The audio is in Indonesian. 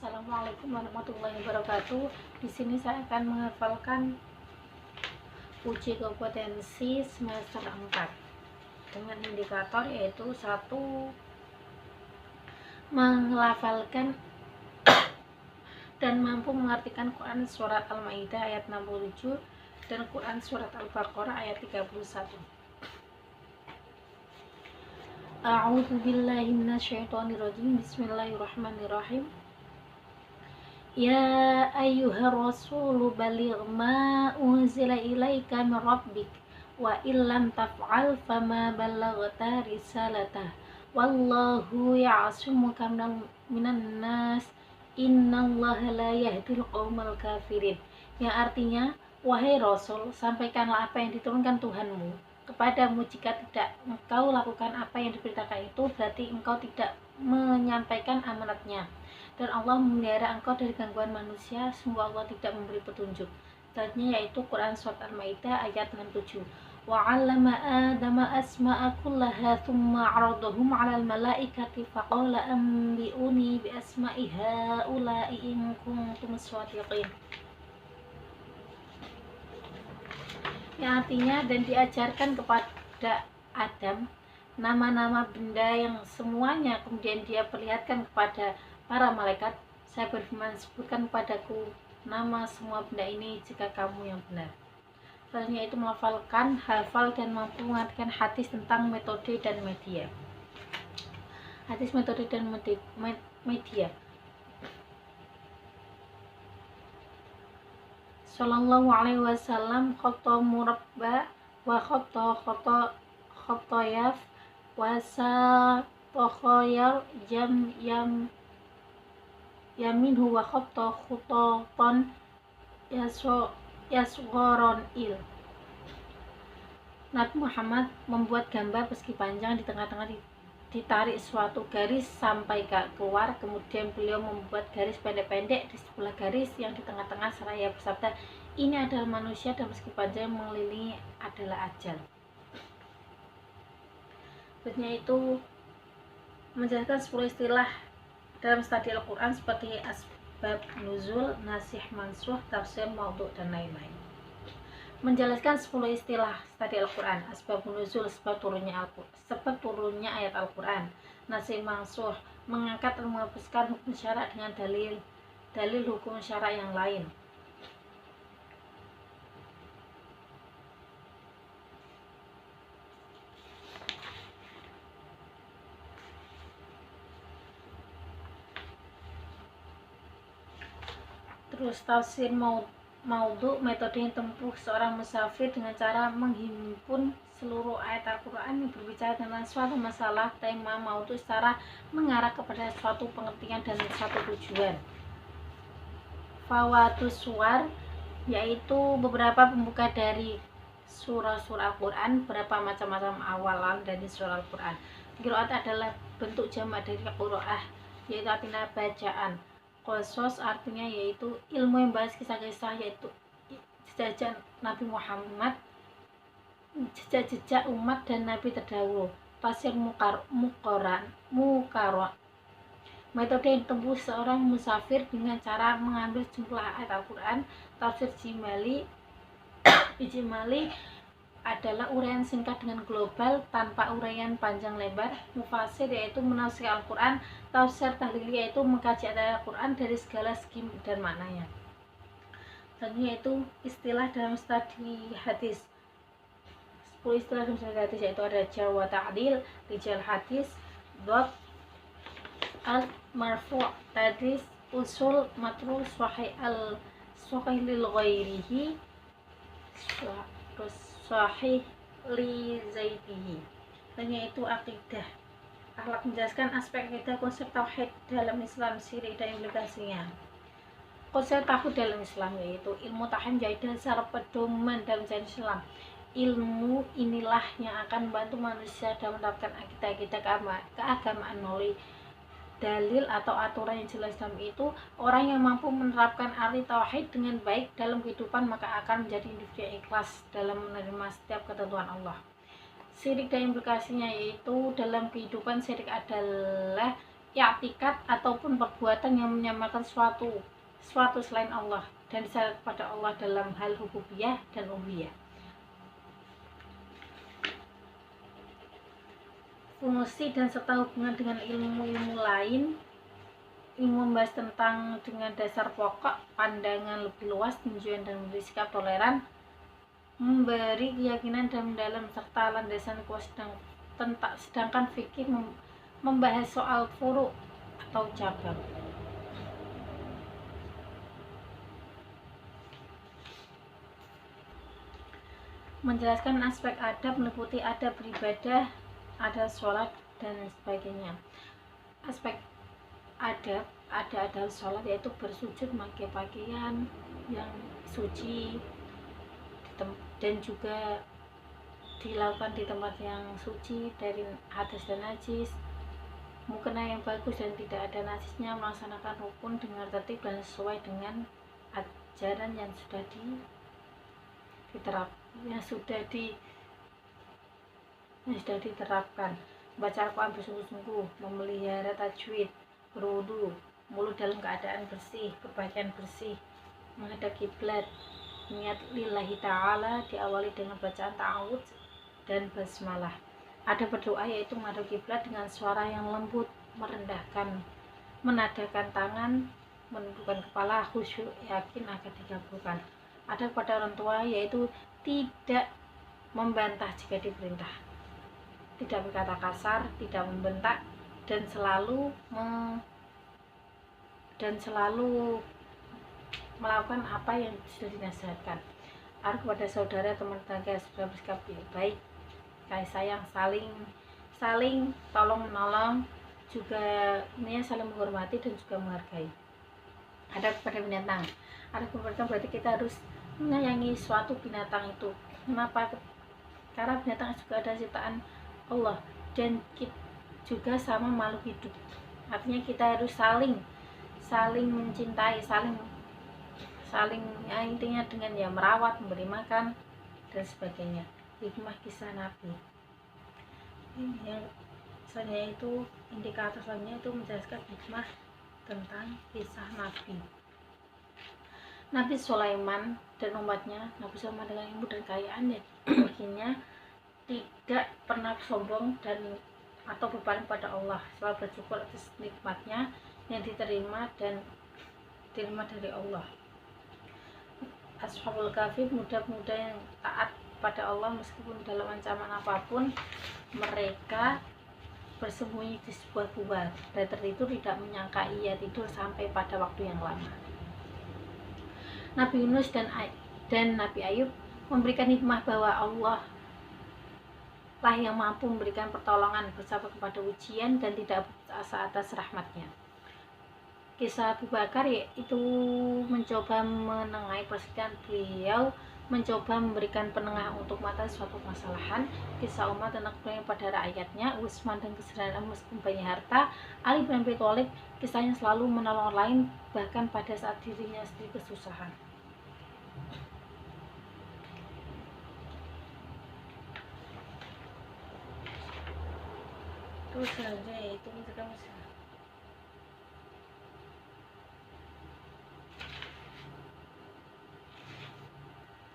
Assalamualaikum warahmatullahi wabarakatuh. Di sini saya akan menghafalkan uji kompetensi semester 4 dengan indikator yaitu 1. Menghafalkan dan mampu mengartikan Quran surat Al-Maidah ayat 67 dan Quran surat Al-Baqarah ayat 31. A'udzu billahi minasyaitonir rajim. Bismillahirrahmanirrahim. Ya ayyuhar rasulu baligh ma unzila ilaika min rabbik wa illam taf'al fama ballaghta risalatah wallahu ya'asumuka minan nas innallaha la yahdil qaumal kafirin. Yang artinya, wahai Rasul, sampaikanlah apa yang diturunkan Tuhanmu kepadamu. Jika tidak engkau lakukan apa yang diberitakan itu, berarti engkau tidak menyampaikan amanatnya, dan Allah memelihara engkau dari gangguan manusia. Sungguh Allah tidak memberi petunjuk. Tadinya yaitu Quran surat Al-Maidah ayat 67. Wa 'allama adama asma'a kullaha thumma 'aradahum 'alal malaikati faqala anbi'uni bi asma'i haula'i in kuntum shadiqin. Yang artinya, dan diajarkan kepada Adam nama-nama benda yang semuanya kemudian dia perlihatkan kepada para malaikat. Saya berfirman, sebutkan padaku nama semua benda ini jika kamu yang benar. Selanjutnya itu melafalkan, hafal, dan mampu mengartikan hadis tentang metode dan media. Hadis, metode, dan media. Sallallahu alaihi wasallam khoto murabba wa khotoyaf wasa tohoyar yaminhu wa khototon yasgoron il. Nabi Muhammad membuat gambar persegi panjang, di tengah-tengah ditarik suatu garis sampai keluar, kemudian beliau membuat garis pendek-pendek di sebelah garis yang di tengah-tengah seraya bersabda, ini adalah manusia, dan persegi panjang yang mengelilingi adalah ajal. Berikutnya itu menjelaskan 10 istilah dalam studi Al-Quran seperti asbab nuzul, nasih mansuh, tafsir, maudhu, dan lain-lain. Menjelaskan 10 istilah studi Al-Quran. Asbab nuzul, sebab turunnya ayat Al-Quran. Nasih mansuh, mengangkat dan menghapuskan hukum syarak dengan dalil hukum syarak yang lain. Terus tafsir maudhu, metode yang tempuh seorang musafir dengan cara menghimpun seluruh ayat Al-Quran yang berbicara tentang suatu masalah. Tema maudhu secara mengarah kepada suatu pengertian dan satu tujuan. Fawatus suwar, yaitu beberapa pembuka dari surah-surah Al-Quran, beberapa macam-macam awalan dari surah Al-Quran. Qiraat adalah bentuk jamak dari qiraah, yaitu artinya bacaan. Qasas artinya yaitu ilmu yang bahas kisah-kisah, yaitu jejak Nabi Muhammad, jejak umat dan Nabi terdahulu. Tafsir muqarrar, metode yang ditempuh seorang musafir dengan cara mengambil jumlah ayat Al-Quran. Tafsir ijmali adalah uraian singkat dengan global tanpa uraian panjang lebar. Mufasir yaitu menafsir Al-Quran. Tafsir tahlili yaitu mengkaji ayat Al-Quran dari segala segi dan maknanya. Selanjutnya yaitu istilah dalam studi hadis. 10 istilah dalam studi hadis yaitu ada jar wa ta'dil, rijal hadis, dhab, al-marfu', tadris, usul, matru, sahih lil ghairihi, sahih li zaitihi. Dan yaitu akidah. Akhlak, menjelaskan aspek akidah, konsep tauhid dalam Islam, syirik dan implikasinya. Konsep tauhid dalam Islam yaitu ilmu tauhid menjadi dasar pedoman dalam jalan Islam. Ilmu inilah yang akan membantu manusia dalam menerapkan akidah keagamaan melalui dalil atau aturan yang jelas. Dalam itu, orang yang mampu menerapkan arti tauhid dengan baik dalam kehidupan maka akan menjadi individu yang ikhlas dalam menerima setiap ketentuan Allah. Syirik dan implikasinya yaitu dalam kehidupan, syirik adalah i'tikad ataupun perbuatan yang menyamakan suatu selain Allah dan disyarat kepada Allah dalam hal rububiyah dan uluhiyah. Fungsi dan serta hubungan dengan ilmu-ilmu lain. Ilmu membahas tentang dengan dasar pokok, pandangan lebih luas, tinjauan dan memberi sikap toleran, memberi keyakinan dan mendalam serta landasan kuat, sedangkan fikih membahas soal furu' atau cabang. Menjelaskan aspek adab meliputi adab beribadah, adab sholat dan sebagainya. Aspek adab, ada adab sholat yaitu bersujud memakai pakaian yang suci dan juga dilakukan di tempat yang suci dari hadas dan najis, mukena yang bagus dan tidak ada najisnya, melaksanakan rukun dengan tertib dan sesuai dengan ajaran yang sudah diterapkan, baca Al-Quran bersungguh-sungguh, memelihara tajwid, berwudu, mulut dalam keadaan bersih, berpakaian bersih, menghadap kiblat, niat lillahi ta'ala, diawali dengan bacaan ta'awudz dan basmalah. Ada berdoa yaitu menghadap kiblat dengan suara yang lembut, menadahkan tangan, menundukkan kepala, khusyuk, yakin akan dikabulkan. Ada kepada orang tua yaitu tidak membantah jika diperintah, tidak berkata kasar, tidak membentak, dan selalu melakukan apa yang sudah dinasihatkan. Ada kepada saudara, teman tetangga, sudah bersikap baik, kasih sayang, saling tolong menolong, juga ini saling menghormati dan juga menghargai. Ada kepada binatang, ada kepada berarti kita harus menyayangi suatu binatang itu. Kenapa? Karena binatang juga ada ciptaan Allah dan juga sama makhluk hidup. Artinya kita harus saling mencintai, saling ya, intinya dengan ya merawat, memberi makan dan sebagainya. Hikmah kisah Nabi. Ini yang selanjutnya itu indikator selanjutnya itu menjelaskan hikmah tentang kisah Nabi. Nabi Sulaiman dan umatnya, Nabi Sulaiman dengan ilmu dan kekayaannya akhirnya tidak pernah sombong dan atau berpaling pada Allah, selalu bersyukur atas nikmatnya yang diterima dan diterima dari Allah. Ashabul Kahfi, muda-muda yang taat pada Allah meskipun dalam ancaman apapun, mereka bersembunyi di sebuah gua dan tertidur, tidak menyangka ia tidur sampai pada waktu yang lama. Nabi Yunus dan Nabi Ayub memberikan hikmah bahwa Allah lah yang mampu memberikan pertolongan, bersabar kepada ujian dan tidak berasa atas rahmatnya. Kisah Abu Bakar yaitu mencoba menengahi persediaan, beliau mencoba memberikan penengah untuk mengatasi suatu masalahan. Kisah Umar dan kepercayaan pada rakyatnya, Utsman dan kesederhanaan meskipun banyak harta, Ali bin Abi Thalib kisahnya selalu menolong orang lain bahkan pada saat dirinya sendiri kesusahan. Terus selanjutnya yaitu